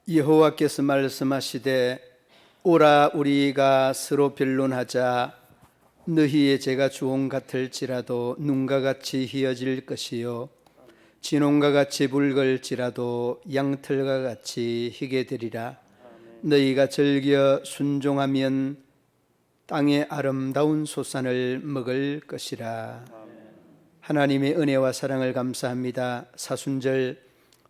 여호와께서 말씀하시되 오라 우리가 서로 변론하자. 너희의 죄가 주홍 같을지라도 눈과 같이 희어질 것이요 진홍과 같이 붉을지라도 양털과 같이 희게 되리라. 너희가 즐겨 순종하면 땅의 아름다운 소산을 먹을 것이라. 하나님의 은혜와 사랑을 감사합니다. 사순절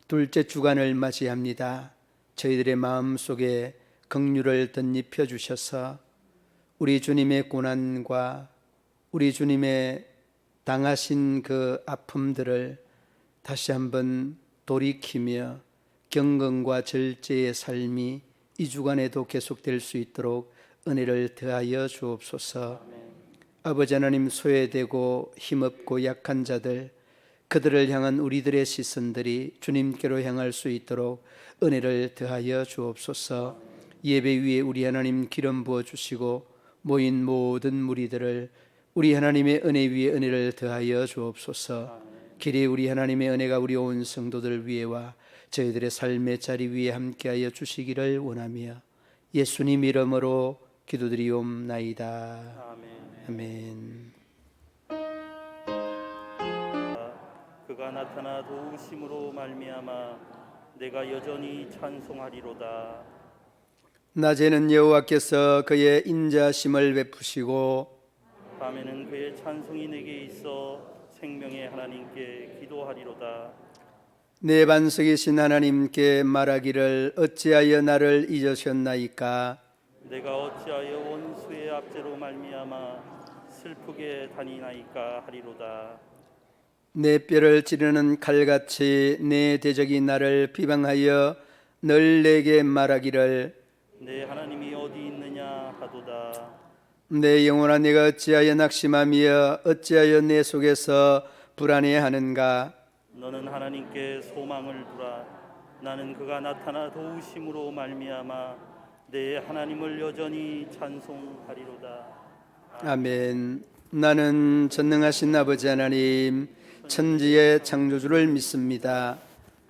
둘째 주간을 맞이합니다. 저희들의 마음속에 긍휼을 덧입혀 주셔서 우리 주님의 고난과 우리 주님의 당하신 그 아픔들을 다시 한번 돌이키며 경건과 절제의 삶이 이 주간에도 계속될 수 있도록 은혜를 더하여 주옵소서. 아버지 하나님, 소외되고 힘없고 약한 자들, 그들을 향한 우리들의 시선들이 주님께로 향할 수 있도록 은혜를 더하여 주옵소서. 예배 위에 우리 하나님 기름 부어 주시고 모인 모든 무리들을 우리 하나님의 은혜 위에 은혜를 더하여 주옵소서. 길이 우리 하나님의 은혜가 우리 온 성도들 위에와 저희들의 삶의 자리 위에 함께하여 주시기를 원하며 예수님 이름으로 기도드리옵나이다. 아멘. 그가 나타나 도우심으로 말미암아 내가 여전히 찬송하리로다. 낮에는 여호와께서 그의 인자심을 베푸시고 밤에는 그의 찬송이 내게 있어 생명의 하나님께 기도하리로다. 내 반석이신 하나님께 말하기를 어찌하여 나를 잊으셨나이까. 내가 어찌하여 원수의 압제로 말미암아 슬프게 다니나이까 하리로다. 내 뼈를 찌르는 칼같이 내 대적이 나를 비방하여 늘 내게 말하기를 내 하나님이 어디 있느냐 하도다. 내 영혼아, 내가 어찌하여 낙심하며 어찌하여 내 속에서 불안해하는가. 너는 하나님께 소망을 두라. 나는 그가 나타나 도우심으로 말미암아 내 하나님을 여전히 찬송하리로다. 아멘. 나는 전능하신 아버지 하나님, 천지의 창조주를 믿습니다.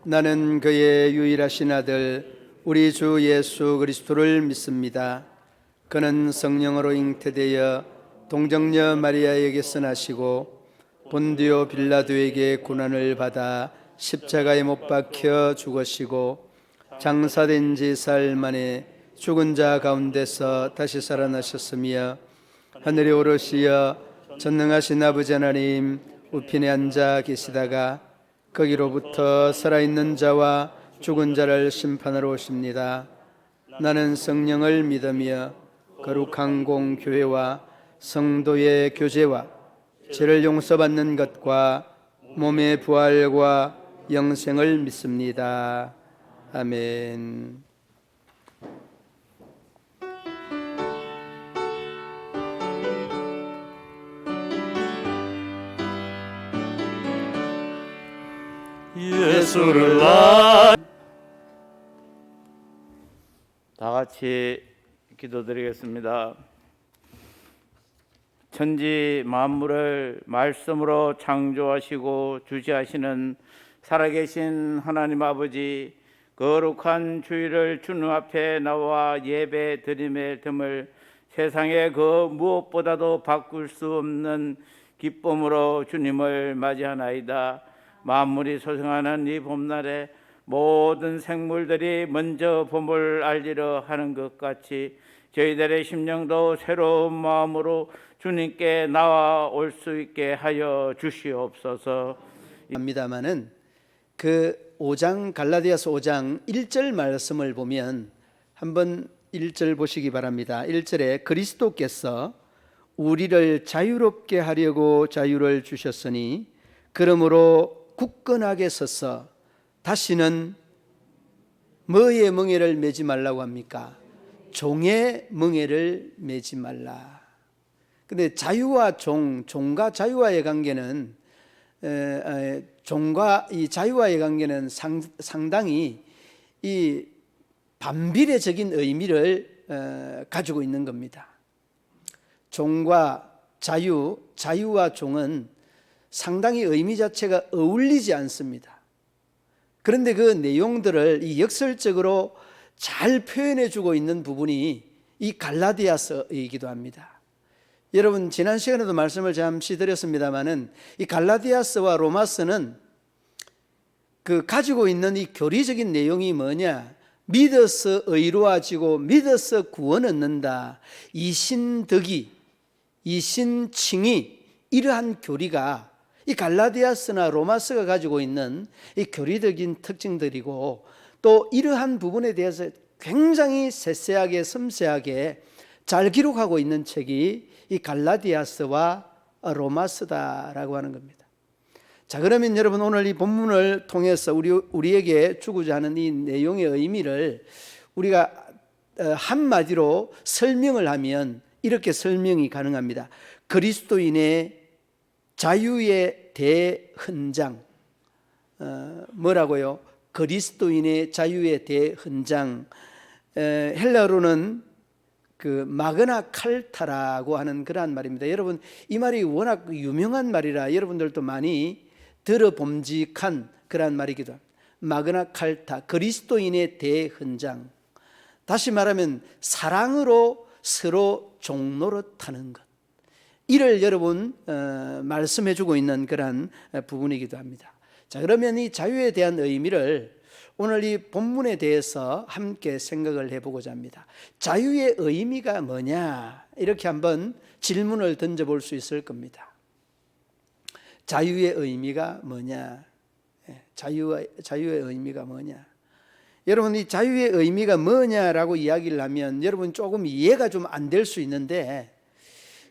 나는 그의 유일하신 아들 우리 주 예수 그리스도를 믿습니다. 그는 성령으로 잉태되어 동정녀 마리아에게서 나시고 본디오 빌라도에게 고난을 받아 십자가에 못 박혀 죽으시고 장사된 지 사흘 만에 죽은 자 가운데서 다시 살아나셨으며 하늘에 오르시어 전능하신 아버지 하나님 우편에 앉아 계시다가 거기로부터 살아있는 자와 죽은 자를 심판하러 오십니다. 나는 성령을 믿으며 거룩한 공교회와 성도의 교제와 죄를 용서받는 것과 몸의 부활과 영생을 믿습니다. 아멘. 예수를 다 같이 기도드리겠습니다. 천지 만물을 말씀으로 창조하시고 주시하시는 살아계신 하나님 아버지, 거룩한 주일을 주님 앞에 나와 예배 드림의 틈을 세상의 그 무엇보다도 바꿀 수 없는 기쁨으로 주님을 맞이하나이다. 만물이 소생하는 이 봄날에 모든 생물들이 먼저 봄을 알리려 하는 것 같이 저희들의 심령도 새로운 마음으로 주님께 나와 올 수 있게 하여 주시옵소서. 합니다마는 그 5장 갈라디아서 5장 1절 말씀을 보면 한번 1절 보시기 바랍니다. 1절에 그리스도께서 우리를 자유롭게 하려고 자유를 주셨으니 그러므로 굳건하게 서서 다시는 뭐의 멍에를 매지 말라고 합니까? 종의 멍에를 매지 말라. 근데 자유와 종과 자유와의 관계는 종과 이 자유와의 관계는 상당히 이 반비례적인 의미를 가지고 있는 겁니다. 종과 자유와 종은 상당히 의미 자체가 어울리지 않습니다. 그런데 그 내용들을 이 역설적으로 잘 표현해 주고 있는 부분이 이 갈라디아서이기도 합니다. 여러분, 지난 시간에도 말씀을 잠시 드렸습니다마는 이 갈라디아서와 로마서는 그 가지고 있는 이 교리적인 내용이 뭐냐? 믿어서 의로워지고 믿어서 구원 얻는다. 이신덕이, 이신칭이, 이러한 교리가 이 갈라디아서나 로마서가 가지고 있는 이 교리적인 특징들이고, 또 이러한 부분에 대해서 굉장히 세세하게 섬세하게 잘 기록하고 있는 책이 이 갈라디아서와 로마서다라고 하는 겁니다. 자, 그러면 여러분, 오늘 이 본문을 통해서 우리에게 주고자 하는 이 내용의 의미를 우리가 한마디로 설명을 하면 이렇게 설명이 가능합니다. 그리스도인의 자유의 대헌장. 뭐라고요? 그리스도인의 자유의 대헌장. 헬라어로는 그 마그나 칼타라고 하는 그러한 말입니다. 여러분, 이 말이 워낙 유명한 말이라 여러분들도 많이 들어봄직한 그러한 말이기도 합니다. 마그나 칼타, 그리스도인의 대헌장. 다시 말하면 사랑으로 서로 종노릇하는 것. 이를 여러분 말씀해 주고 있는 그러한 부분이기도 합니다. 자, 그러면 이 자유에 대한 의미를 오늘 이 본문에 대해서 함께 생각을 해보고자 합니다. 자유의 의미가 뭐냐? 이렇게 한번 질문을 던져볼 수 있을 겁니다. 자유의 의미가 뭐냐? 자유의 의미가 뭐냐? 여러분, 이 자유의 의미가 뭐냐라고 이야기를 하면 여러분 조금 이해가 좀 안 될 수 있는데,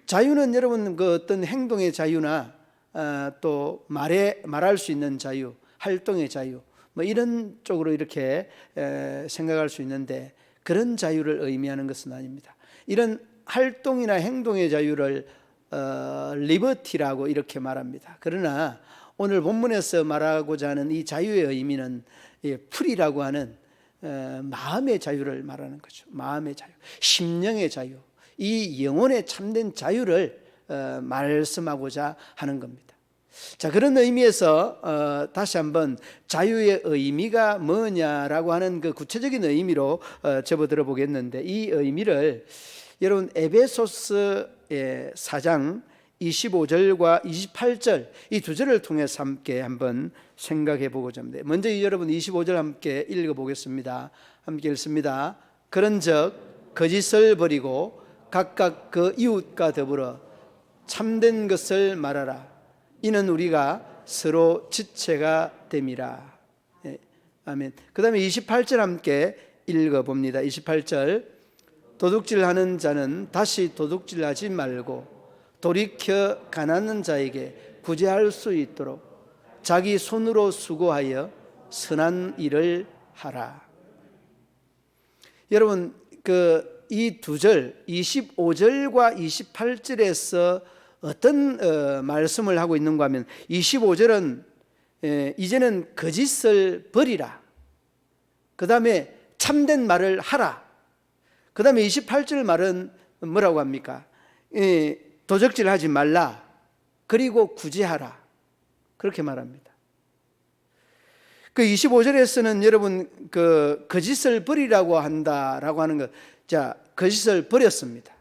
자유는 여러분 그 어떤 행동의 자유나 또 말할 수 있는 자유, 활동의 자유, 뭐 이런 쪽으로 이렇게 생각할 수 있는데, 그런 자유를 의미하는 것은 아닙니다. 이런 활동이나 행동의 자유를 리버티라고 이렇게 말합니다. 그러나 오늘 본문에서 말하고자 하는 이 자유의 의미는 프리라고 하는 마음의 자유를 말하는 거죠. 마음의 자유, 심령의 자유, 이 영혼의 참된 자유를 말씀하고자 하는 겁니다. 자, 그런 의미에서 다시 한번 자유의 의미가 뭐냐라고 하는 그 구체적인 의미로 접어들어 보겠는데, 이 의미를 여러분 에베소서 4장 25절과 28절 이 두 절을 통해서 함께 한번 생각해 보고자 합니다. 먼저 여러분 25절 함께 읽어보겠습니다. 함께 읽습니다. 그런즉 거짓을 버리고 각각 그 이웃과 더불어 참된 것을 말하라. 이는 우리가 서로 지체가 됨이라. 아멘. 그 다음에 28절 함께 읽어봅니다. 28절. 도둑질하는 자는 다시 도둑질하지 말고 돌이켜 가난한 자에게 구제할 수 있도록 자기 손으로 수고하여 선한 일을 하라. 여러분, 이 두 절 25절과 28절에서 어떤 말씀을 하고 있는가 하면, 25절은 이제는 거짓을 버리라. 그 다음에 참된 말을 하라. 그 다음에 28절 말은 뭐라고 합니까? 도적질하지 말라. 그리고 구제하라. 그렇게 말합니다. 그 25절에서는 여러분 그 거짓을 버리라고 한다라고 하는 것. 자, 거짓을 버렸습니다.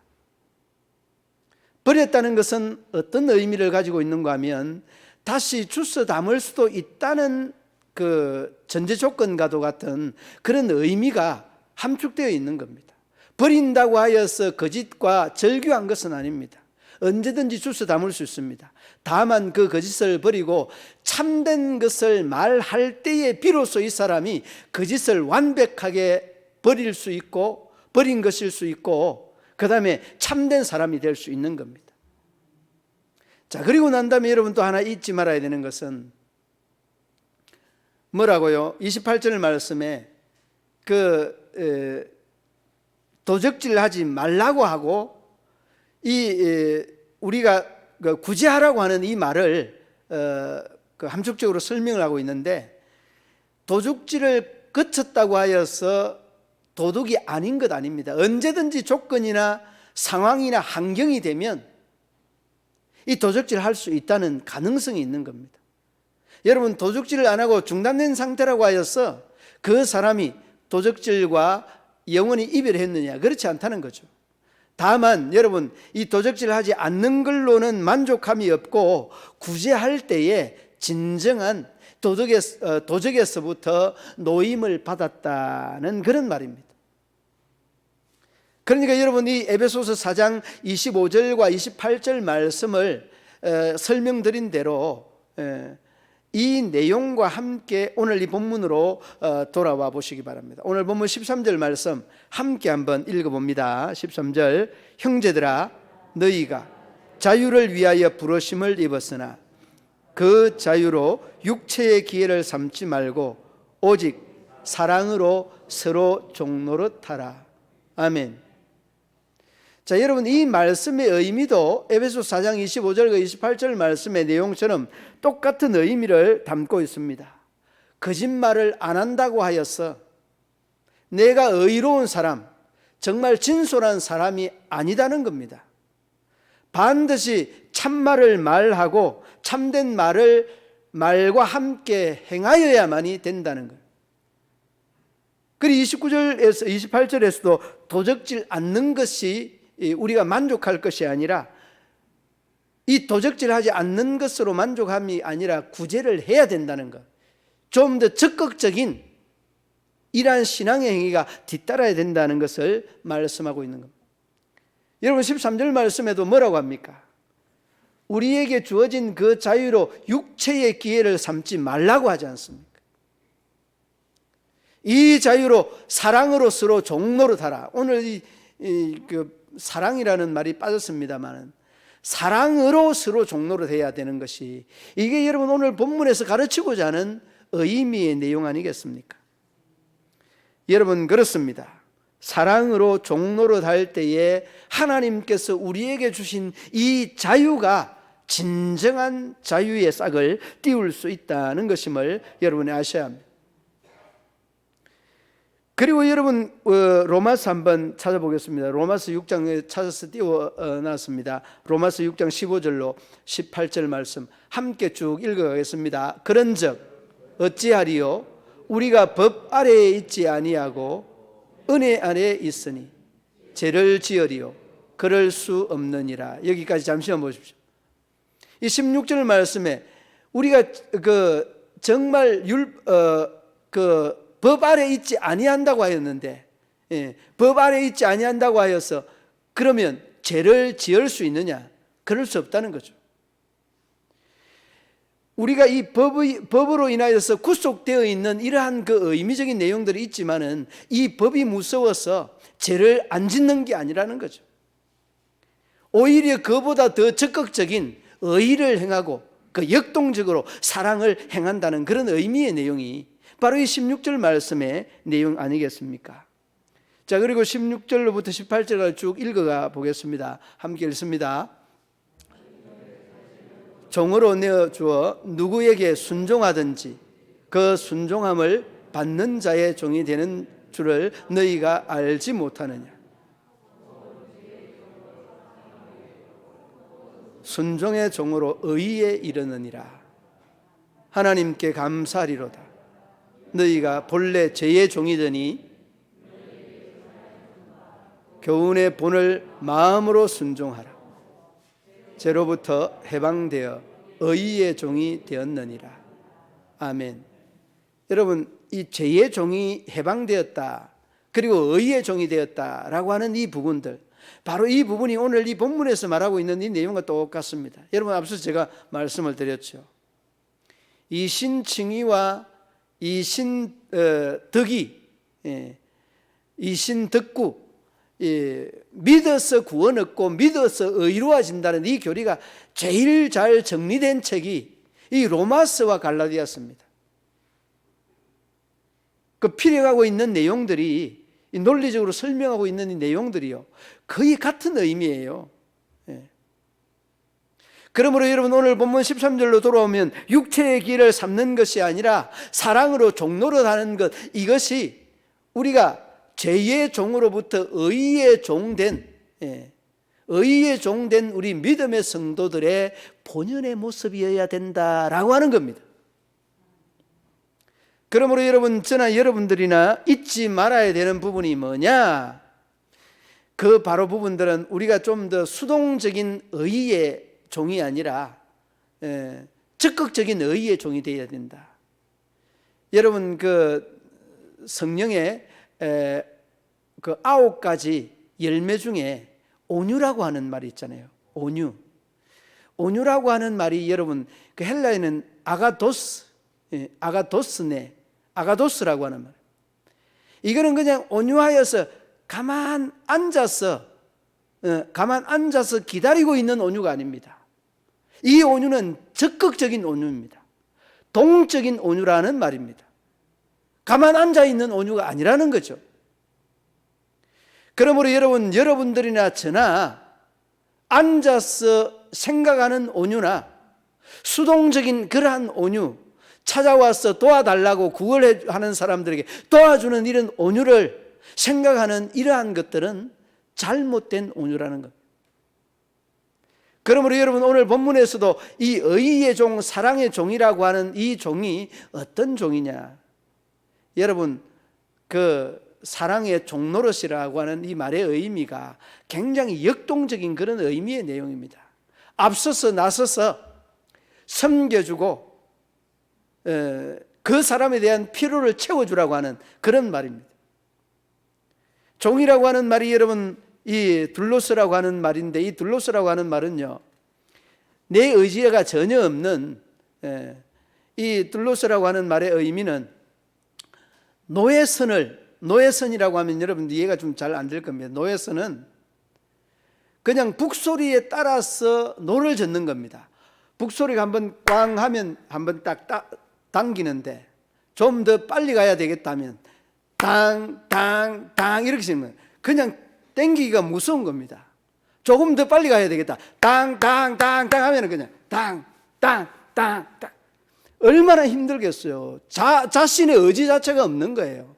버렸다는 것은 어떤 의미를 가지고 있는가 하면, 다시 주워 담을 수도 있다는 그 전제 조건과도 같은 그런 의미가 함축되어 있는 겁니다. 버린다고 하여서 거짓과 절교한 것은 아닙니다. 언제든지 주워 담을 수 있습니다. 다만 그 거짓을 버리고 참된 것을 말할 때에 비로소 이 사람이 거짓을 완벽하게 버릴 수 있고, 버린 것일 수 있고, 그 다음에 참된 사람이 될 수 있는 겁니다. 자, 그리고 난 다음에 여러분 또 하나 잊지 말아야 되는 것은 뭐라고요? 28절 말씀에 도적질하지 말라고 하고, 우리가 구제하라고 하는 이 말을 함축적으로 설명을 하고 있는데, 도둑질을 그쳤다고 하여서 도둑이 아닌 것 아닙니다. 언제든지 조건이나 상황이나 환경이 되면 이 도둑질을 할 수 있다는 가능성이 있는 겁니다. 여러분, 도둑질을 안 하고 중단된 상태라고 하여서 그 사람이 도적질과 영원히 이별했느냐? 그렇지 않다는 거죠. 다만 여러분, 이 도적질하지 않는 걸로는 만족함이 없고 구제할 때에 진정한 도적에서부터 노임을 받았다는 그런 말입니다. 그러니까 여러분, 이 에베소서 4장 25절과 28절 말씀을 설명드린 대로 이 내용과 함께 오늘 이 본문으로 돌아와 보시기 바랍니다. 오늘 본문 13절 말씀 함께 한번 읽어봅니다. 13절, 형제들아 너희가 자유를 위하여 부르심을 입었으나 그 자유로 육체의 기회를 삼지 말고 오직 사랑으로 서로 종노릇하라. 아멘. 자, 여러분, 이 말씀의 의미도 에베소 4장 25절과 28절 말씀의 내용처럼 똑같은 의미를 담고 있습니다. 거짓말을 안 한다고 하여서 내가 의로운 사람, 정말 진솔한 사람이 아니다는 겁니다. 반드시 참말을 말하고 참된 말과 함께 행하여야만이 된다는 거예요. 그리고 29절에서 28절에서도 도적질 않는 것이 우리가 만족할 것이 아니라 이 도적질하지 않는 것으로 만족함이 아니라 구제를 해야 된다는 것, 좀 더 적극적인 이러한 신앙의 행위가 뒤따라야 된다는 것을 말씀하고 있는 겁니다. 여러분, 13절 말씀에도 뭐라고 합니까? 우리에게 주어진 그 자유로 육체의 기회를 삼지 말라고 하지 않습니까? 이 자유로 사랑으로 서로 종노릇하라. 오늘 그 사랑이라는 말이 빠졌습니다만 사랑으로 서로 종노릇해야 되는 것이, 이게 여러분 오늘 본문에서 가르치고자 하는 의미의 내용 아니겠습니까? 여러분, 그렇습니다. 사랑으로 종노릇할 때에 하나님께서 우리에게 주신 이 자유가 진정한 자유의 싹을 띄울 수 있다는 것임을 여러분이 아셔야 합니다. 그리고 여러분, 로마서 한번 찾아보겠습니다. 로마서 6장에 찾아서 띄워놨습니다. 로마서 6장 15절로 18절 말씀 함께 쭉 읽어가겠습니다. 그런즉 어찌하리요? 우리가 법 아래에 있지 아니하고 은혜 아래에 있으니 죄를 지으리요? 그럴 수 없느니라. 여기까지 잠시만 보십시오. 이 16절 말씀에 우리가 정말 법 아래 있지 아니한다고 하였는데, 법 아래 있지 아니한다고 하여서 그러면 죄를 지을 수 있느냐? 그럴 수 없다는 거죠. 우리가 이 법으로 인하여서 구속되어 있는 이러한 그 의미적인 내용들이 있지만은 이 법이 무서워서 죄를 안 짓는 게 아니라는 거죠. 오히려 그보다 더 적극적인 의의를 행하고 그 역동적으로 사랑을 행한다는 그런 의미의 내용이 바로 이 16절 말씀의 내용 아니겠습니까? 자, 그리고 16절로부터 18절을 쭉 읽어가 보겠습니다. 함께 읽습니다. 종으로 내어주어 누구에게 순종하든지 그 순종함을 받는 자의 종이 되는 줄을 너희가 알지 못하느냐? 순종의 종으로 의에 이르느니라. 하나님께 감사하리로다. 너희가 본래 죄의 종이더니 교훈의 본을 마음으로 순종하라. 죄로부터 해방되어 의의 종이 되었느니라. 아멘. 여러분, 이 죄의 종이 해방되었다, 그리고 의의 종이 되었다라고 하는 이 부분들, 바로 이 부분이 오늘 이 본문에서 말하고 있는 이 내용과 똑같습니다. 여러분, 앞서 제가 말씀을 드렸죠. 이 신칭의와 이 신덕이, 이 신덕구, 믿어서 구원 얻고 믿어서 의로워진다는 이 교리가 제일 잘 정리된 책이 이 로마서와 갈라디아서입니다. 그 필요하고 있는 내용들이, 이 논리적으로 설명하고 있는 이 내용들이요, 거의 같은 의미예요. 그러므로 여러분, 오늘 본문 13절로 돌아오면 육체의 길을 삼는 것이 아니라 사랑으로 종노릇하는 것, 이것이 우리가 죄의 종으로부터 의의 종된 우리 믿음의 성도들의 본연의 모습이어야 된다라고 하는 겁니다. 그러므로 여러분, 저나 여러분들이나 잊지 말아야 되는 부분이 뭐냐? 그 바로 부분들은 우리가 좀 더 수동적인 의의 종이 아니라 적극적인 의의 종이 되어야 된다. 여러분, 그 성령의 그 9가지 열매 중에 온유라고 하는 말이 있잖아요. 온유. 온유라고 하는 말이 여러분, 그 헬라에는 아가도스, 아가도스라고 하는 말. 이거는 그냥 온유하여서 가만 앉아서 기다리고 있는 온유가 아닙니다. 이 온유는 적극적인 온유입니다. 동적인 온유라는 말입니다. 가만 앉아 있는 온유가 아니라는 거죠. 그러므로 여러분들이나 저나 앉아서 생각하는 온유나 수동적인 그러한 온유, 찾아와서 도와달라고 구걸하는 사람들에게 도와주는 이런 온유를 생각하는 이러한 것들은 잘못된 온유라는 것. 그러므로 여러분, 오늘 본문에서도 이 의의 종, 사랑의 종이라고 하는 이 종이 어떤 종이냐? 여러분, 그 사랑의 종노릇이라고 하는 이 말의 의미가 굉장히 역동적인 그런 의미의 내용입니다. 앞서서 나서서 섬겨주고 그 사람에 대한 필요를 채워주라고 하는 그런 말입니다. 종이라고 하는 말이 여러분, 이 둘로스라고 하는 말인데, 이 둘로스라고 하는 말은요, 내 의지가 전혀 없는, 이 둘로스라고 하는 말의 의미는 노예선이라고 하면 여러분 이해가 좀 잘 안 될 겁니다. 노예선은 그냥 북소리에 따라서 노를 젓는 겁니다. 북소리가 한번 꽝 하면 한번 딱 당기는데 좀 더 빨리 가야 되겠다면 땅 이렇게 치는 거예요. 그냥 땡기기가 무서운 겁니다. 조금 더 빨리 가야 되겠다. 땅 하면 그냥 땅. 얼마나 힘들겠어요. 자신의 의지 자체가 없는 거예요.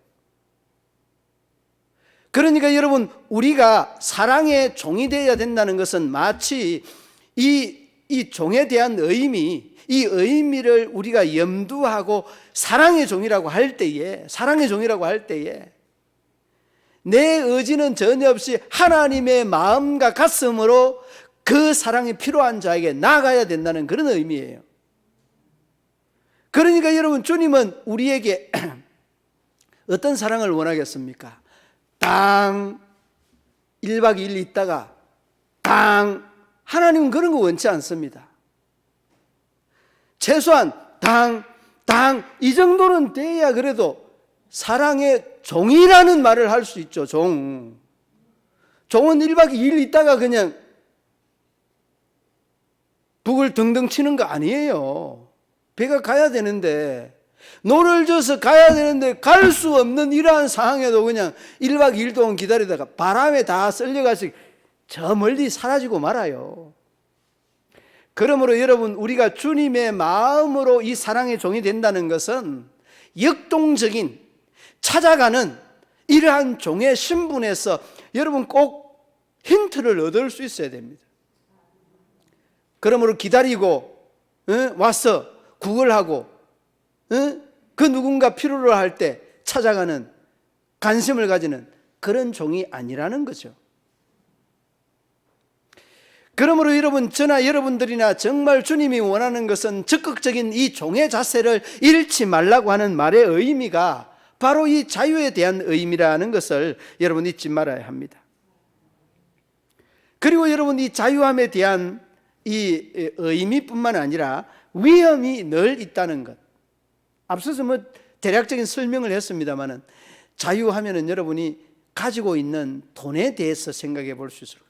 그러니까 여러분, 우리가 사랑의 종이 되어야 된다는 것은 마치 이 종에 대한 의미, 이 의미를 우리가 염두하고 사랑의 종이라고 할 때에 내 의지는 전혀 없이 하나님의 마음과 가슴으로 그 사랑이 필요한 자에게 나아가야 된다는 그런 의미예요. 그러니까 여러분, 주님은 우리에게 어떤 사랑을 원하겠습니까? 1박 2일 있다가 하나님은 그런 거 원치 않습니다. 최소한 이 정도는 돼야 그래도 사랑의 종이라는 말을 할 수 있죠. 종은 1박 2일 있다가 그냥 북을 등등 치는 거 아니에요. 배가 가야 되는데, 노를 져서 가야 되는데 갈 수 없는 이러한 상황에도 그냥 1박 2일 동안 기다리다가 바람에 다 쓸려가서 저 멀리 사라지고 말아요. 그러므로 여러분, 우리가 주님의 마음으로 이 사랑의 종이 된다는 것은 역동적인, 찾아가는 이러한 종의 신분에서 여러분 꼭 힌트를 얻을 수 있어야 됩니다. 그러므로 기다리고 와서 구걸하고 그 누군가 필요로 할 때 찾아가는, 관심을 가지는 그런 종이 아니라는 거죠. 그러므로 여러분, 저나 여러분들이나 정말 주님이 원하는 것은 적극적인 이 종의 자세를 잃지 말라고 하는 말의 의미가 바로 이 자유에 대한 의미라는 것을 여러분 잊지 말아야 합니다. 그리고 여러분, 이 자유함에 대한 이 의미뿐만 아니라 위험이 늘 있다는 것. 앞서서 대략적인 설명을 했습니다만은, 자유하면은 여러분이 가지고 있는 돈에 대해서 생각해 볼 수 있을 겁니다.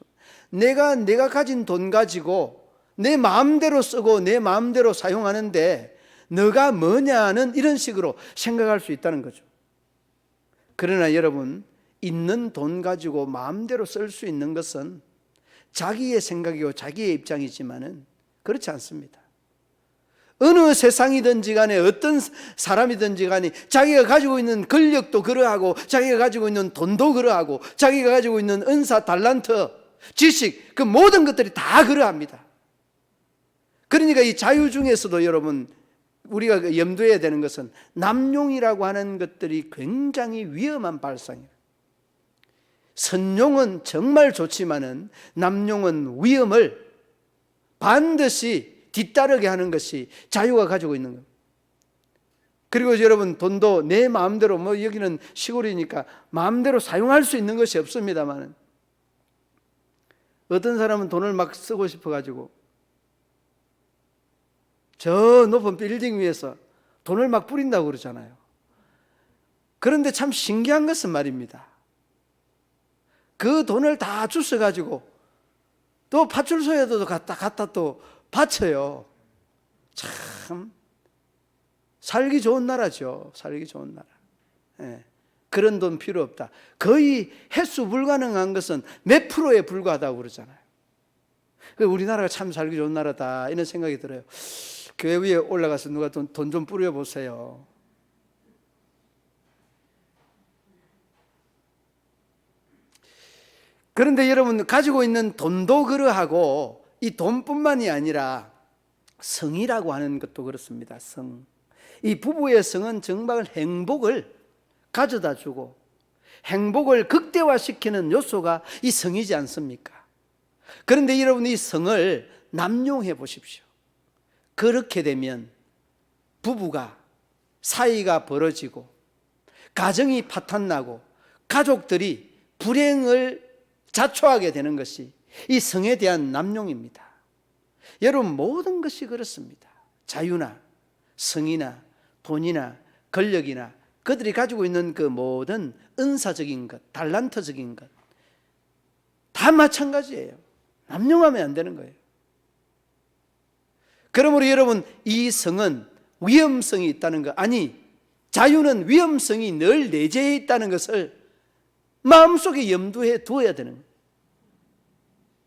내가 가진 돈 가지고 내 마음대로 쓰고 내 마음대로 사용하는데 너가 뭐냐는 이런 식으로 생각할 수 있다는 거죠. 그러나 여러분, 있는 돈 가지고 마음대로 쓸 수 있는 것은 자기의 생각이고 자기의 입장이지만은 그렇지 않습니다. 어느 세상이든지 간에 어떤 사람이든지 간에 자기가 가지고 있는 권력도 그러하고 자기가 가지고 있는 돈도 그러하고 자기가 가지고 있는 은사, 달란트, 지식, 그 모든 것들이 다 그러합니다. 그러니까 이 자유 중에서도 여러분, 우리가 염두해야 되는 것은 남용이라고 하는 것들이 굉장히 위험한 발상이에요. 선용은 정말 좋지만은 남용은 위험을 반드시 뒤따르게 하는 것이 자유가 가지고 있는 겁니다. 그리고 여러분, 돈도 내 마음대로, 여기는 시골이니까 마음대로 사용할 수 있는 것이 없습니다만, 어떤 사람은 돈을 막 쓰고 싶어 가지고 저 높은 빌딩 위에서 돈을 막 뿌린다고 그러잖아요. 그런데 참 신기한 것은 말입니다, 그 돈을 다 주워 가지고 또 파출소에도 갖다 또 바쳐요. 참 살기 좋은 나라죠. 살기 좋은 나라. 예. 그런 돈 필요 없다. 거의 횟수 불가능한 것은 몇 프로에 불과하다고 그러잖아요. 우리나라가 참 살기 좋은 나라다, 이런 생각이 들어요. 교회 위에 올라가서 누가 돈 좀 뿌려보세요. 그런데 여러분, 가지고 있는 돈도 그러하고 이 돈뿐만이 아니라 성이라고 하는 것도 그렇습니다. 성. 이 부부의 성은 정말 행복을 가져다 주고 행복을 극대화시키는 요소가 이 성이지 않습니까? 그런데 여러분, 이 성을 남용해 보십시오. 그렇게 되면 부부가 사이가 벌어지고 가정이 파탄나고 가족들이 불행을 자초하게 되는 것이 이 성에 대한 남용입니다. 여러분, 모든 것이 그렇습니다. 자유나 성이나 돈이나 권력이나 그들이 가지고 있는 그 모든 은사적인 것, 달란트적인 것, 다 마찬가지예요. 남용하면 안 되는 거예요. 그러므로 여러분, 이 성은 위험성이 있다는 것, 아니 자유는 위험성이 늘 내재해 있다는 것을 마음속에 염두에 두어야 되는 거예요.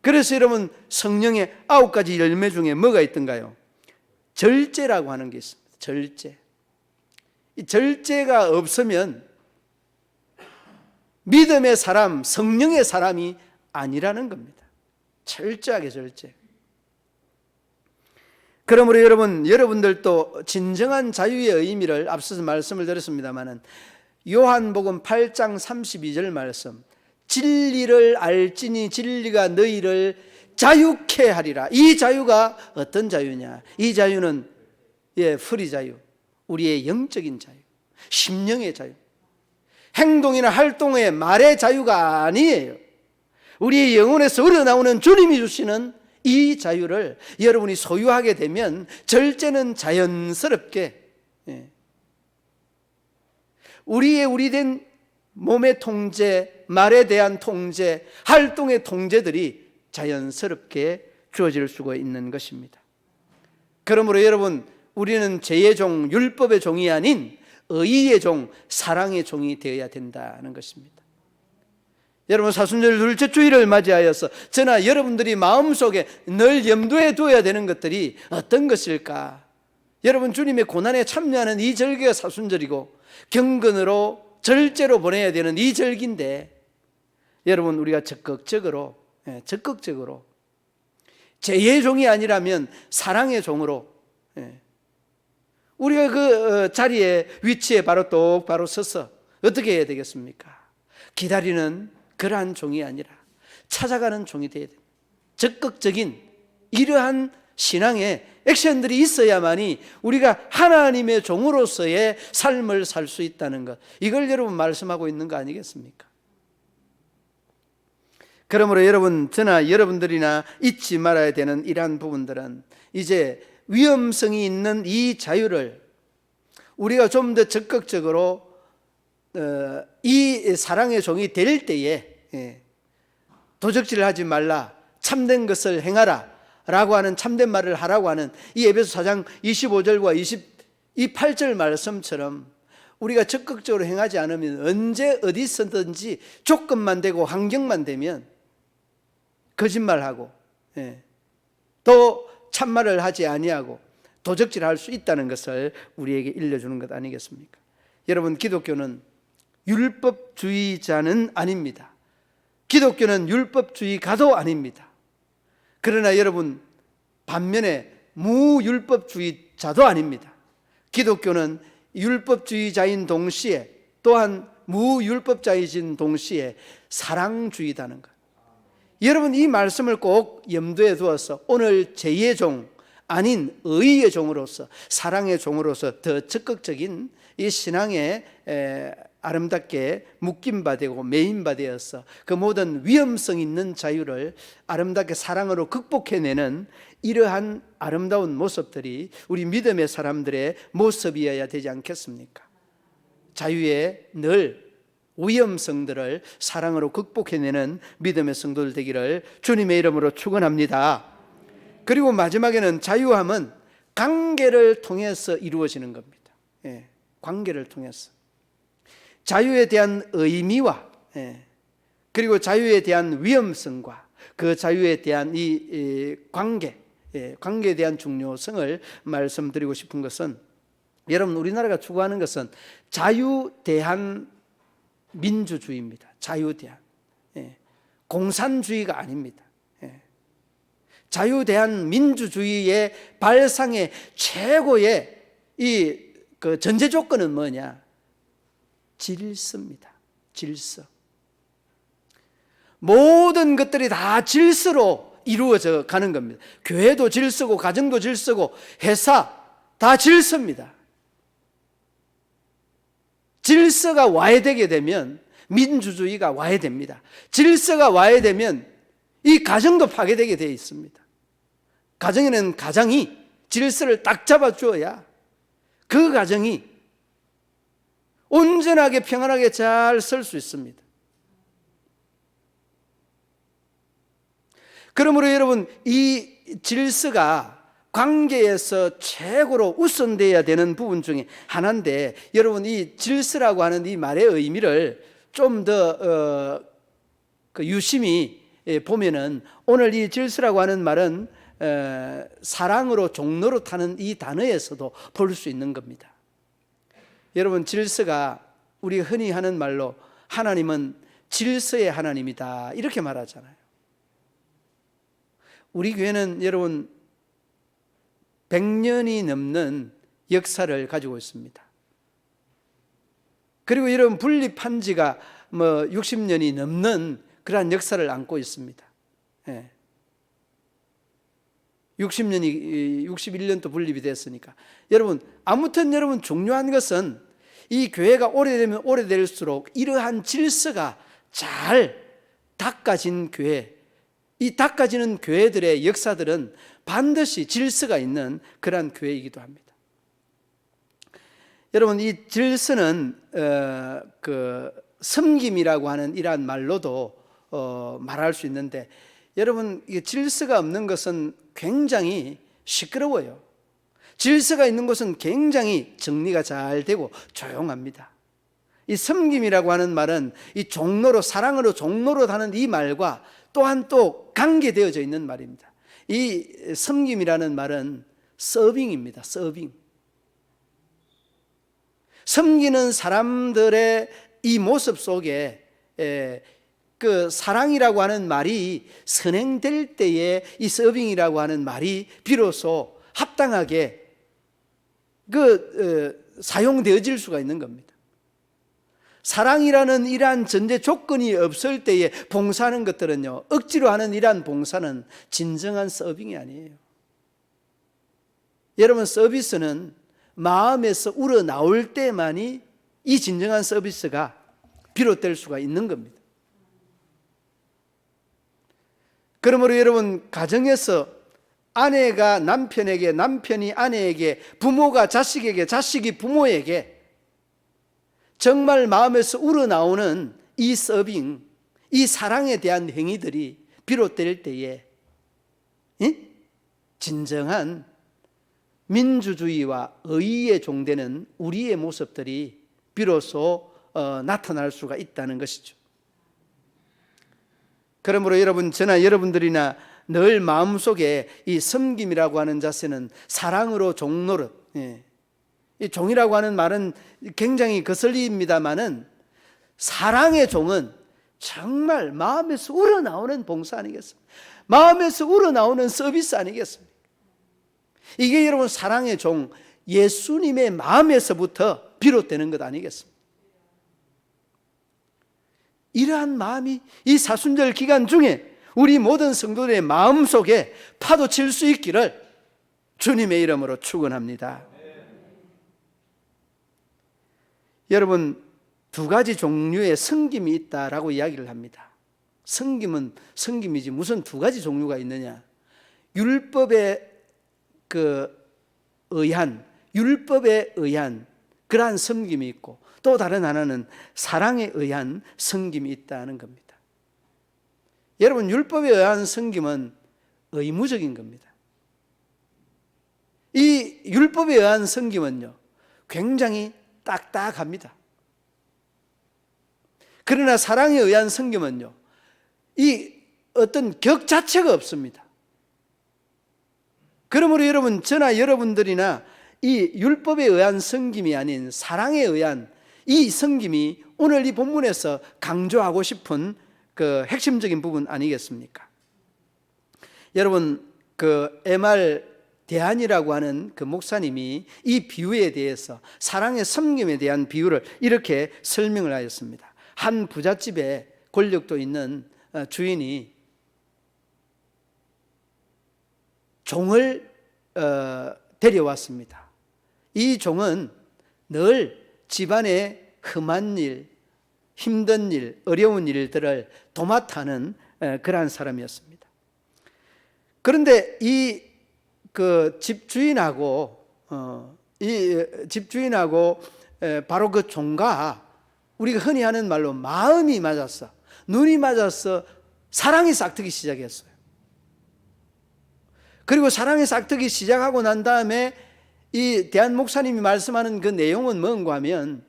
그래서 여러분, 성령의 9가지 열매 중에 뭐가 있던가요? 절제라고 하는 게 있습니다. 절제. 이 절제가 없으면 믿음의 사람, 성령의 사람이 아니라는 겁니다. 철저하게 절제. 그러므로 여러분들도 진정한 자유의 의미를 앞서서 말씀을 드렸습니다마는 요한복음 8장 32절 말씀, 진리를 알지니 진리가 너희를 자유케 하리라. 이 자유가 어떤 자유냐? 이 자유는 프리 자유, 우리의 영적인 자유, 심령의 자유, 행동이나 활동의 말의 자유가 아니에요. 우리의 영혼에서 우러나오는 주님이 주시는 이 자유를 여러분이 소유하게 되면 절제는 자연스럽게 우리된 몸의 통제, 말에 대한 통제, 활동의 통제들이 자연스럽게 주어질 수가 있는 것입니다. 그러므로 여러분, 우리는 죄의 종, 율법의 종이 아닌 의의 종, 사랑의 종이 되어야 된다는 것입니다. 여러분, 사순절 둘째 주일을 맞이하여서 저나 여러분들이 마음속에 늘 염두에 두어야 되는 것들이 어떤 것일까? 여러분, 주님의 고난에 참여하는 이 절기가 사순절이고 경건으로 절제로 보내야 되는 이 절기인데, 여러분, 우리가 적극적으로 죄의 종이 아니라면 사랑의 종으로 우리가 그 자리에, 위치에 똑바로 서서 어떻게 해야 되겠습니까? 기다리는 그러한 종이 아니라 찾아가는 종이 되어야 됩니다. 적극적인 이러한 신앙의 액션들이 있어야만이 우리가 하나님의 종으로서의 삶을 살 수 있다는 것, 이걸 여러분 말씀하고 있는 거 아니겠습니까? 그러므로 여러분, 저나 여러분들이나 잊지 말아야 되는 이러한 부분들은, 이제 위험성이 있는 이 자유를 우리가 좀 더 적극적으로 이 사랑의 종이 될 때에 도적질을 하지 말라, 참된 것을 행하라 라고 하는, 참된 말을 하라고 하는 이 에베소 4장 25절과 28절 말씀처럼 우리가 적극적으로 행하지 않으면 언제 어디서든지 조건만 되고 환경만 되면 거짓말하고 또 참말을 하지 아니하고 도적질할 수 있다는 것을 우리에게 일러주는 것 아니겠습니까? 여러분, 기독교는 율법주의자는 아닙니다. 기독교는 율법주의가도 아닙니다. 그러나 여러분, 반면에 무율법주의자도 아닙니다. 기독교는 율법주의자인 동시에 또한 무율법자이신 동시에 사랑주의다는 것. 여러분 이 말씀을 꼭 염두에 두어서 오늘 제의 종 아닌 의의 종으로서 사랑의 종으로서 더 적극적인 이 신앙에 아름답게 묶임 바 되고 매인 바 되어서 그 모든 위험성 있는 자유를 아름답게 사랑으로 극복해내는 이러한 아름다운 모습들이 우리 믿음의 사람들의 모습이어야 되지 않겠습니까? 자유의 늘 위험성들을 사랑으로 극복해내는 믿음의 성도들 되기를 주님의 이름으로 축원합니다. 그리고 마지막에는 자유함은 관계를 통해서 이루어지는 겁니다. 관계를 통해서 자유에 대한 의미와 그리고 자유에 대한 위험성과 그 자유에 대한 이 관계에 대한 중요성을 말씀드리고 싶은 것은, 여러분 우리나라가 추구하는 것은 자유대한 민주주의입니다. 자유대한 공산주의가 아닙니다. 자유대한 민주주의의 발상의 최고의 그 전제 조건은 뭐냐? 질서입니다. 질서. 모든 것들이 다 질서로 이루어져 가는 겁니다. 교회도 질서고 가정도 질서고 회사 다 질서입니다. 질서가 와야 되게 되면 민주주의가 와야 됩니다. 질서가 와야 되면 이 가정도 파괴되게 되어 있습니다. 가정에는 가장이 질서를 딱 잡아주어야 그 가정이 온전하게 평안하게 잘 설 수 있습니다. 그러므로 여러분 이 질서가 관계에서 최고로 우선되어야 되는 부분 중에 하나인데, 여러분 이 질서라고 하는 이 말의 의미를 좀 더 유심히 보면은 오늘 이 질서라고 하는 말은 사랑으로 종로로 타는 이 단어에서도 볼 수 있는 겁니다. 여러분 질서가 우리 흔히 하는 말로 하나님은 질서의 하나님이다 이렇게 말하잖아요. 우리 교회는 여러분 100년이 넘는 역사를 가지고 있습니다. 그리고 여러분 분립한 지가 60년이 넘는 그러한 역사를 안고 있습니다. 61년도 분립이 됐으니까. 여러분 아무튼 여러분 중요한 것은 이 교회가 오래되면 오래될수록 이러한 질서가 잘 닦아진 교회, 이 닦아지는 교회들의 역사들은 반드시 질서가 있는 그러한 교회이기도 합니다. 여러분 이 질서는 그 섬김이라고 하는 이러한 말로도 말할 수 있는데, 여러분 이 질서가 없는 것은 굉장히 시끄러워요. 질서가 있는 곳은 굉장히 정리가 잘 되고 조용합니다. 이 섬김이라고 하는 말은 이 종로로 사랑으로 종로로 하는 이 말과 또한 또 관계되어져 있는 말입니다. 이 섬김이라는 말은 서빙입니다. 서빙. 섬기는 사람들의 이 모습 속에 그 사랑이라고 하는 말이 선행될 때에 이 서빙이라고 하는 말이 비로소 합당하게 사용되어질 수가 있는 겁니다. 사랑이라는 이러한 전제 조건이 없을 때에 봉사하는 것들은요, 억지로 하는 이러한 봉사는 진정한 서빙이 아니에요. 여러분 서비스는 마음에서 우러나올 때만이 이 진정한 서비스가 비롯될 수가 있는 겁니다. 그러므로 여러분 가정에서 아내가 남편에게, 남편이 아내에게, 부모가 자식에게, 자식이 부모에게 정말 마음에서 우러나오는 이 서빙, 이 사랑에 대한 행위들이 비롯될 때에 진정한 민주주의와 의의에 종되는 우리의 모습들이 비로소 나타날 수가 있다는 것이죠. 그러므로 여러분, 저나 여러분들이나 늘 마음속에 이 섬김이라고 하는 자세는 사랑으로 종노릇, 이 종이라고 하는 말은 굉장히 거슬립니다마는 사랑의 종은 정말 마음에서 우러나오는 봉사 아니겠습니까? 마음에서 우러나오는 서비스 아니겠습니까? 이게 여러분 사랑의 종, 예수님의 마음에서부터 비롯되는 것 아니겠습니까? 이러한 마음이 이 사순절 기간 중에 우리 모든 성도들의 마음속에 파도칠 수 있기를 주님의 이름으로 축원합니다. 여러분, 두 가지 종류의 성김이 있다라고 이야기를 합니다. 성김은 성김이지 무슨 두 가지 종류가 있느냐? 율법에 율법에 의한 그러한 섬김이 있고, 또 다른 하나는 사랑에 의한 섬김이 있다는 겁니다. 여러분, 율법에 의한 섬김은 의무적인 겁니다. 이 율법에 의한 섬김은요, 굉장히 딱딱합니다. 그러나 사랑에 의한 섬김은요, 이 어떤 격 자체가 없습니다. 그러므로 여러분, 저나 여러분들이나 이 율법에 의한 섬김이 아닌 사랑에 의한 이 섬김이 오늘 이 본문에서 강조하고 싶은 그 핵심적인 부분 아니겠습니까? 여러분, 그 MR 대한이라고 하는 그 목사님이 이 비유에 대해서, 사랑의 섬김에 대한 비유를 이렇게 설명을 하였습니다. 한 부잣집에 권력도 있는 주인이 종을 데려왔습니다. 이 종은 늘 집안의 험한 일, 힘든 일, 어려운 일들을 도맡아하는 그러한 사람이었습니다. 그런데 이 그 집주인하고 바로 그 종과 우리가 흔히 하는 말로 마음이 맞았어, 눈이 맞아서 사랑이 싹트기 시작했어요. 그리고 사랑이 싹트기 시작하고 난 다음에 이 대한 목사님이 말씀하는 그 내용은 뭔가 하면,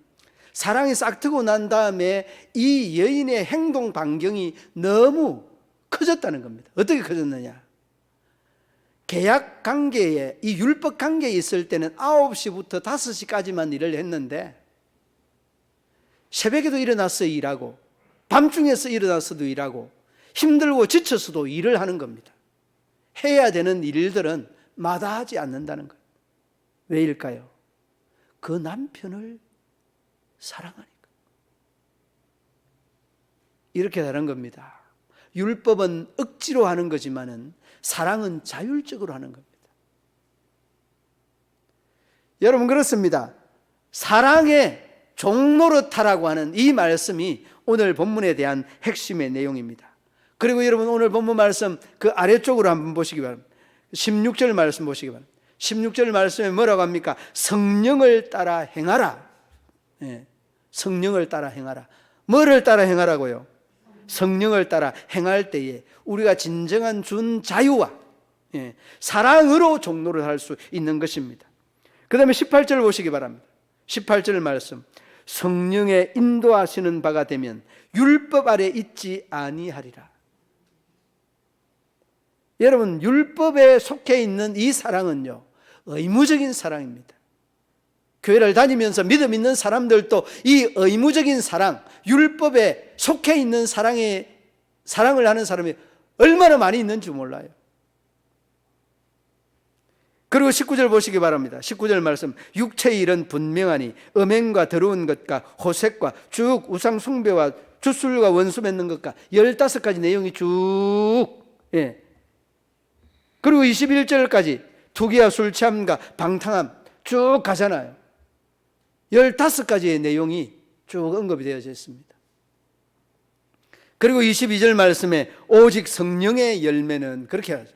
사랑이 싹트고 난 다음에 이 여인의 행동 반경이 너무 커졌다는 겁니다. 어떻게 커졌느냐? 계약 관계에, 이 율법 관계에 있을 때는 9시부터 5시까지만 일을 했는데, 새벽에도 일어나서 일하고 밤중에서 일어나서도 일하고 힘들고 지쳐서도 일을 하는 겁니다. 해야 되는 일들은 마다하지 않는다는 거예요. 왜일까요? 그 남편을 사랑하니까. 이렇게 다른 겁니다. 율법은 억지로 하는 거지만은 사랑은 자율적으로 하는 겁니다. 여러분, 그렇습니다. 사랑의 종노릇하라고 하는 이 말씀이 오늘 본문에 대한 핵심의 내용입니다. 그리고 여러분, 오늘 본문 말씀 그 아래쪽으로 한번 보시기 바랍니다. 16절 말씀 보시기 바랍니다. 16절 말씀에 뭐라고 합니까? 성령을 따라 행하라. 예, 성령을 따라 행하라. 뭐를 따라 행하라고요? 성령을 따라 행할 때에 우리가 진정한 준 자유와 사랑으로 종노를 할 수 있는 것입니다. 그 다음에 18절 보시기 바랍니다. 18절 말씀, 성령의 인도하시는 바가 되면 율법 아래 있지 아니하리라. 여러분, 율법에 속해 있는 이 사랑은요, 의무적인 사랑입니다. 교회를 다니면서 믿음 있는 사람들도 이 의무적인 사랑, 율법에 속해 있는 사랑을 하는 사람이 얼마나 많이 있는지 몰라요. 그리고 19절 보시기 바랍니다. 19절 말씀, 육체의 일은 분명하니 음행과 더러운 것과 호색과 쭉 우상 숭배와 주술과 원수 맺는 것과 15가지 내용이 쭉, 그리고 21절까지 투기와 술 취함과 방탕함 쭉 가잖아요. 15가지의 내용이 쭉 언급이 되어져 있습니다. 그리고 22절 말씀에 오직 성령의 열매는, 그렇게 하죠.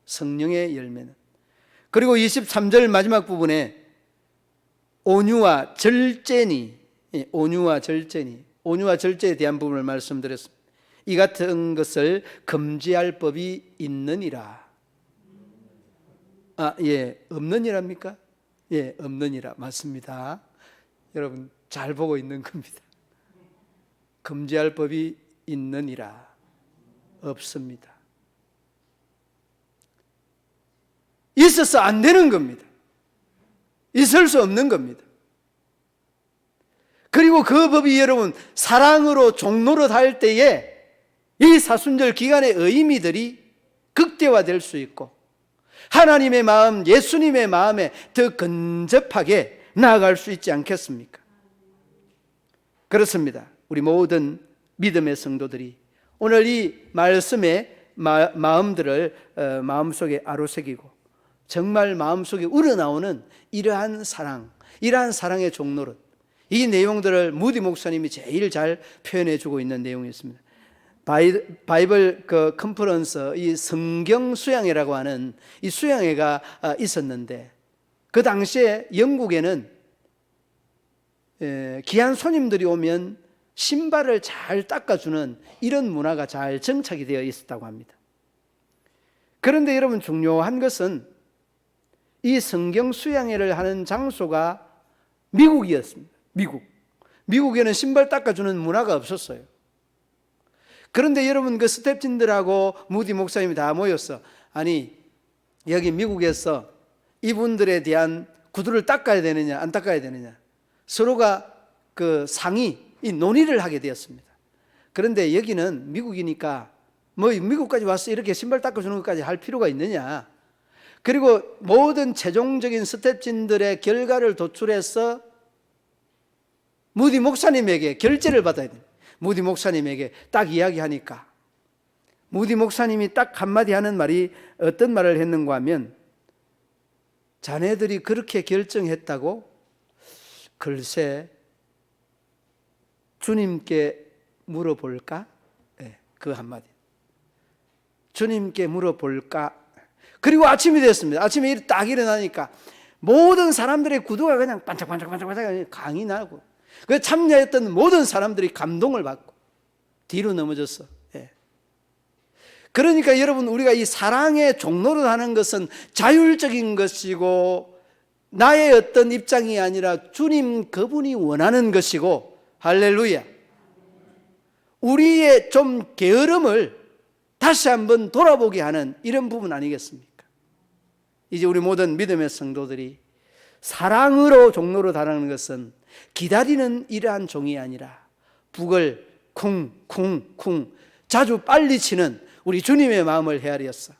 성령의 열매는. 그리고 23절 마지막 부분에 온유와 절제니, 온유와 절제에 대한 부분을 말씀드렸습니다. 이 같은 것을 금지할 법이 있느니라. 없느니랍니까? 없느니라. 맞습니다. 여러분, 잘 보고 있는 겁니다. 금지할 법이 있느니라. 없습니다. 있어서 안 되는 겁니다. 있을 수 없는 겁니다. 그리고 그 법이 여러분, 사랑으로 종노릇 할 때에 이 사순절 기간의 의미들이 극대화될 수 있고, 하나님의 마음, 예수님의 마음에 더 근접하게 나아갈 수 있지 않겠습니까? 그렇습니다. 우리 모든 믿음의 성도들이 오늘 이 말씀의 마음들을 마음속에 아로새기고 정말 마음속에 우러나오는 이러한 사랑의 종로릇, 이 내용들을 무디 목사님이 제일 잘 표현해 주고 있는 내용이었습니다. 바이블 컨퍼런스, 이 성경 수양회라고 하는 이 수양회가 있었는데, 그 당시에 영국에는 귀한 손님들이 오면 신발을 잘 닦아주는 이런 문화가 잘 정착이 되어 있었다고 합니다. 그런데 여러분, 중요한 것은 이 성경 수양회를 하는 장소가 미국이었습니다. 미국에는 신발 닦아주는 문화가 없었어요. 그런데 여러분, 그 스텝진들하고 무디 목사님이 다 모였어. 아니, 여기 미국에서 이분들에 대한 구두를 닦아야 되느냐 안 닦아야 되느냐, 서로가 그 이 논의를 하게 되었습니다. 그런데 여기는 미국이니까 뭐 미국까지 와서 이렇게 신발 닦아주는 것까지 할 필요가 있느냐, 그리고 모든 최종적인 스텝진들의 결과를 도출해서 무디 목사님에게 결제를 받아야 됩니다. 무디 목사님에게 딱 이야기하니까 무디 목사님이 딱 한마디 하는 말이 어떤 말을 했는가 하면, 자네들이 그렇게 결정했다고? 글쎄, 주님께 물어볼까? 네, 그 한마디. 주님께 물어볼까? 그리고 아침이 됐습니다. 아침에 딱 일어나니까 모든 사람들의 구두가 그냥 반짝반짝반짝반짝 강이 나고, 그 참여했던 모든 사람들이 감동을 받고 뒤로 넘어졌어. 예. 그러니까 여러분, 우리가 이 사랑의 종로를 하는 것은 자율적인 것이고 나의 어떤 입장이 아니라 주님 그분이 원하는 것이고, 할렐루야, 우리의 좀 게으름을 다시 한번 돌아보게 하는 이런 부분 아니겠습니까? 이제 우리 모든 믿음의 성도들이 사랑으로 종로로 달하는 것은 기다리는 이러한 종이 아니라 북을 쿵쿵쿵 자주 빨리 치는 우리 주님의 마음을 헤아렸어.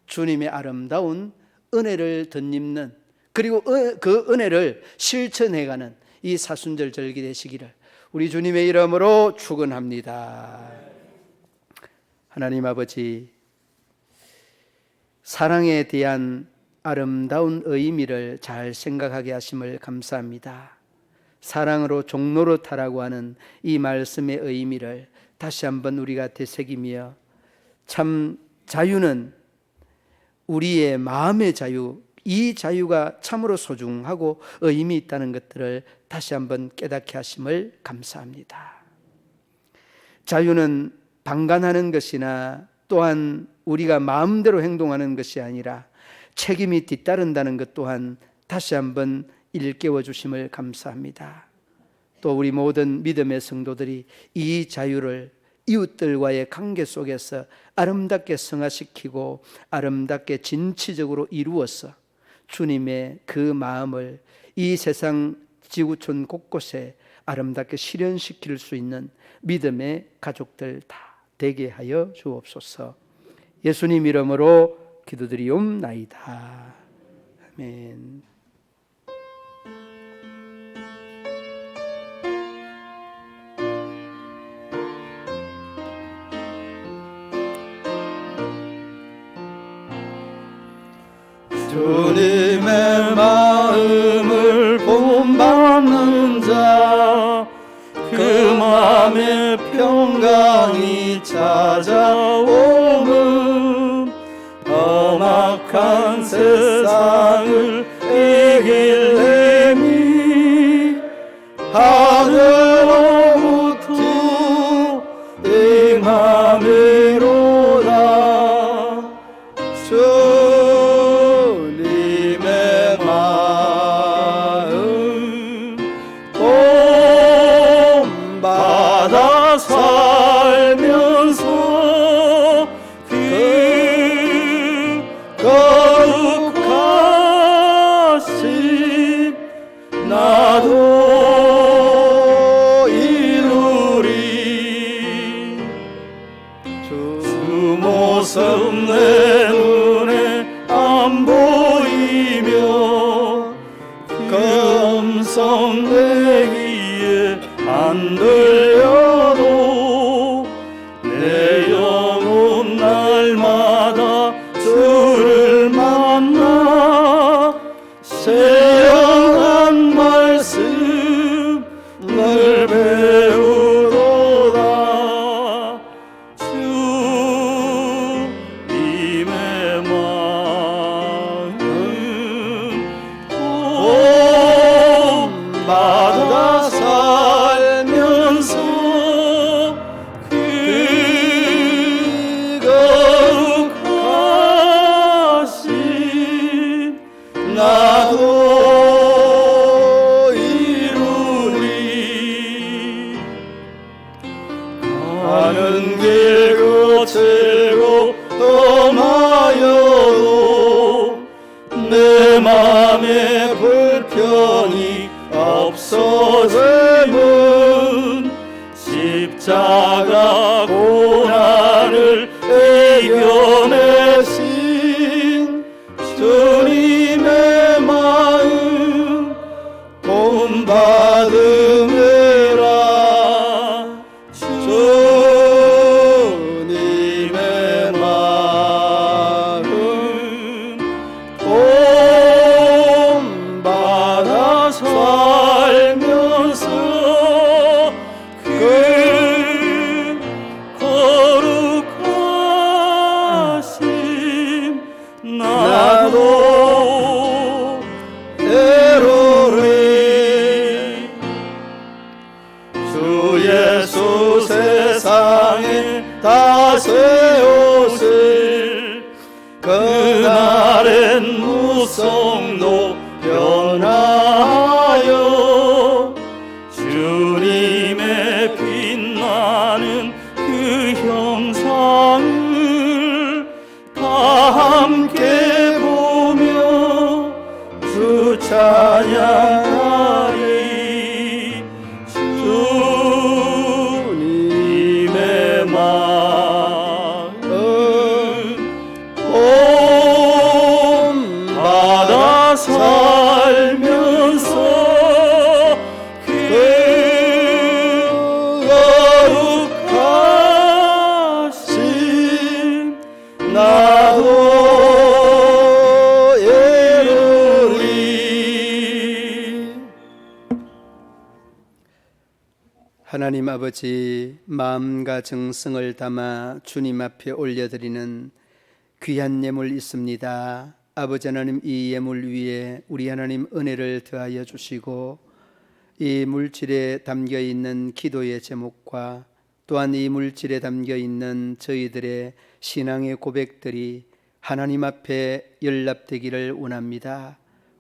주님의 아름다운 은혜를 덧입는, 그리고 그 은혜를 실천해가는 이 사순절 절기 되시기를 우리 주님의 이름으로 축원합니다. 하나님 아버지, 사랑에 대한 아름다운 의미를 잘 생각하게 하심을 감사합니다. 사랑으로 종노릇하라고 하는 이 말씀의 의미를 다시 한번 우리가 되새기며, 참 자유는 우리의 마음의 자유, 이 자유가 참으로 소중하고 의미 있다는 것들을 다시 한번 깨닫게 하심을 감사합니다. 자유는 방관하는 것이나 또한 우리가 마음대로 행동하는 것이 아니라 책임이 뒤따른다는 것 또한 다시 한번 일깨워 주심을 감사합니다. 또 우리 모든 믿음의 성도들이 이 자유를 이웃들과의 관계 속에서 아름답게 성화시키고 아름답게 진취적으로 이루어서 주님의 그 마음을 이 세상 지구촌 곳곳에 아름답게 실현시킬 수 있는 믿음의 가족들 다 되게 하여 주옵소서. 예수님 이름으로 기도드리옵나이다. 아멘. 주님의 마음을 본받는 자, 그 마음에 평강이 찾아오면 험악한 세상을 이길 힘이 하늘로부터 임함이로다. 주님의 마음 본받아 살면서 그 거룩하신 나도 내 귀에 안 들려도 내 영혼 날마다 주를 만나 세연한 말씀 늘 배우도다. 주님의 마음 본받아 살면서 그 거룩하신 나도 이루리. 가는 길 거칠고 험하여도 내 맘에 불편이 없어짐은 십자가 고난을 이겨내신 주님의 마음 본받음이라. 주님의 마음 본받아 살면서 그 거룩하심 나도 이루리. 주 예수 세상에 다 세우실 그날엔 무성도 변하여 주님의 빛나는 그 형상을 다 함께 보며 주 찬양하리. 주님의 마음 본받아 살면서 그 거룩하신 나도 이루리. 하나님 아버지, 마음과 정성을 담아 주님 앞에 올려드리는 귀한 예물 있습니다. 아버지 하나님, 이 예물 위에 우리 하나님 은혜를 더하여 주시고 이 물질에 담겨 있는 기도의 제목과 또한 이 물질에 담겨 있는 저희들의 신앙의 고백들이 하나님 앞에 연락되기를 원합니다.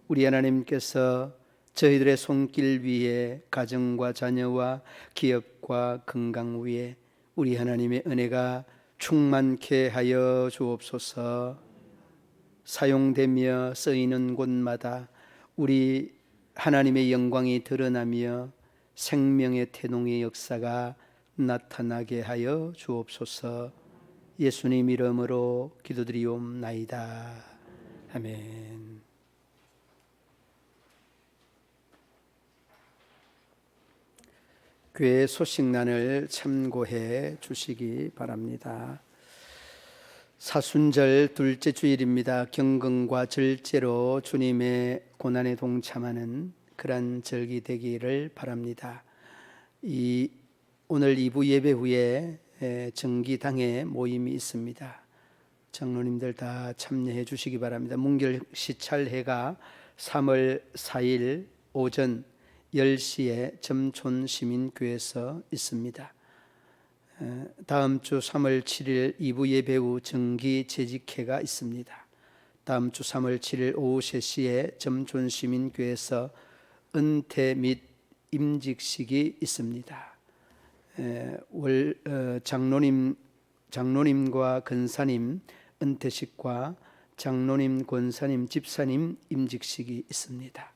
우리 하나님께서 저희들의 손길 위에 가정과 자녀와 기업과 건강 위에 우리 하나님의 은혜가 충만케 하여 주옵소서. 사용되며 쓰이는 곳마다 우리 하나님의 영광이 드러나며 생명의 태동의 역사가 나타나게 하여 주옵소서. 예수님 이름으로 기도드리옵나이다. 아멘. 교회 소식란을 참고해 주시기 바랍니다. 사순절 둘째 주일입니다. 경건과 절제로 주님의 고난에 동참하는 그런 절기 되기를 바랍니다. 오늘 2부 예배 후에 정기당회 모임이 있습니다. 장로님들 다 참여해 주시기 바랍니다. 문결 시찰회가 3월 4일 오전 10시에 점촌시민교회에서 있습니다. 다음 주 3월 7일 2부 예배 후 정기 재직회가 있습니다. 다음 주 3월 7일 오후 3시에 점촌시민교회에서 은퇴 및 임직식이 있습니다. 장로님과 권사님 은퇴식과 장로님, 권사님, 집사님 임직식이 있습니다.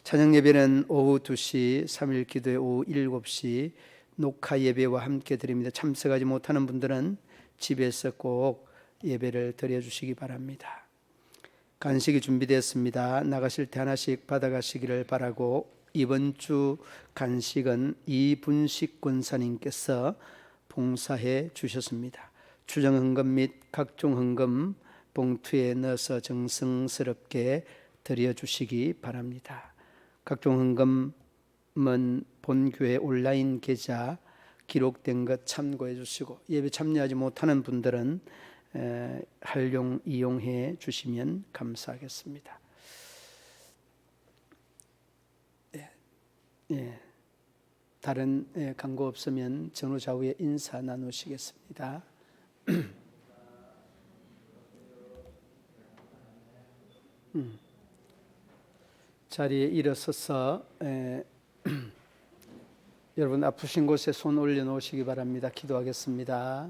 찬양 예배는 오후 2시, 3일 기도회 오후 7시 녹화 예배와 함께 드립니다. 참석하지 못하는 분들은 집에서 꼭 예배를 드려주시기 바랍니다. 간식이 준비되었습니다. 나가실 때 하나씩 받아가시기를 바라고 이번 주 간식은 이분식 권사님께서 봉사해 주셨습니다. 추정 헌금 및 각종 헌금 봉투에 넣어서 정성스럽게 드려주시기 바랍니다. 각종 헌금은 본교회 온라인 계좌 기록된 것 참고해 주시고, 예배 참여하지 못하는 분들은 이용해 주시면 감사하겠습니다. 다른 광고 없으면 전후 좌우에 인사 나누시겠습니다. 자리에 일어서서 여러분 아프신 곳에 손 올려놓으시기 바랍니다. 기도하겠습니다.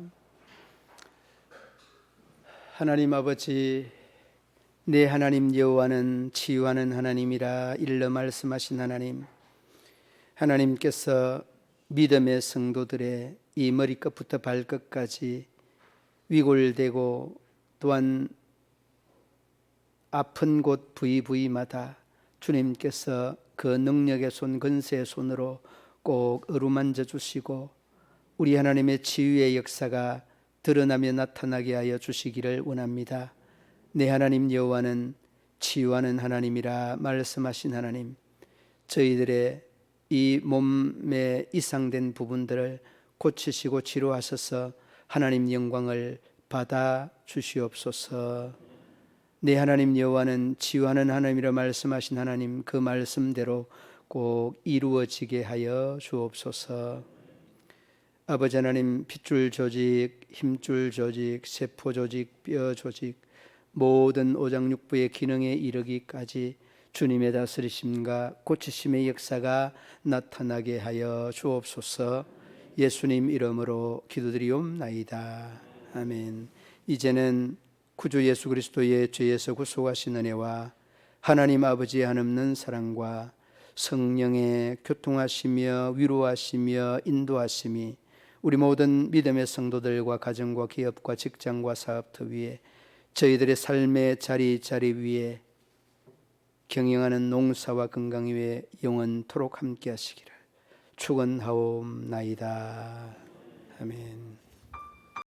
하나님 아버지, 내 하나님 여호와는 치유하는 하나님이라 일러 말씀하신 하나님, 하나님께서 믿음의 성도들의 이 머리끝부터 발끝까지 위골되고 또한 아픈 곳 부위마다 주님께서 그 능력의 손, 권세의 손으로 꼭 어루만져 주시고 우리 하나님의 치유의 역사가 드러나며 나타나게 하여 주시기를 원합니다. 내 하나님 여호와는 치유하는 하나님이라 말씀하신 하나님, 저희들의 이 몸에 이상된 부분들을 고치시고 치료하셔서 하나님 영광을 받아 주시옵소서. 내 하나님 여호와는 치유하는 하나님이라 말씀하신 하나님, 그 말씀대로 꼭 이루어지게 하여 주옵소서. 아버지 하나님, 핏줄 조직, 힘줄 조직, 세포 조직, 뼈 조직, 모든 오장육부의 기능에 이르기까지 주님의 다스리심과 고치심의 역사가 나타나게 하여 주옵소서. 예수님 이름으로 기도드리옵나이다. 아멘. 이제는 구주 예수 그리스도의 죄에서 구속하신 은혜와 하나님 아버지의 한없는 사랑과 성령의 교통하시며 위로하시며 인도하심이 우리 모든 믿음의 성도들과 가정과 기업과 직장과 사업터 위에, 저희들의 삶의 자리 위에, 경영하는 농사와 건강 위에 영원토록 함께 하시기를 축원하옵나이다. 아멘.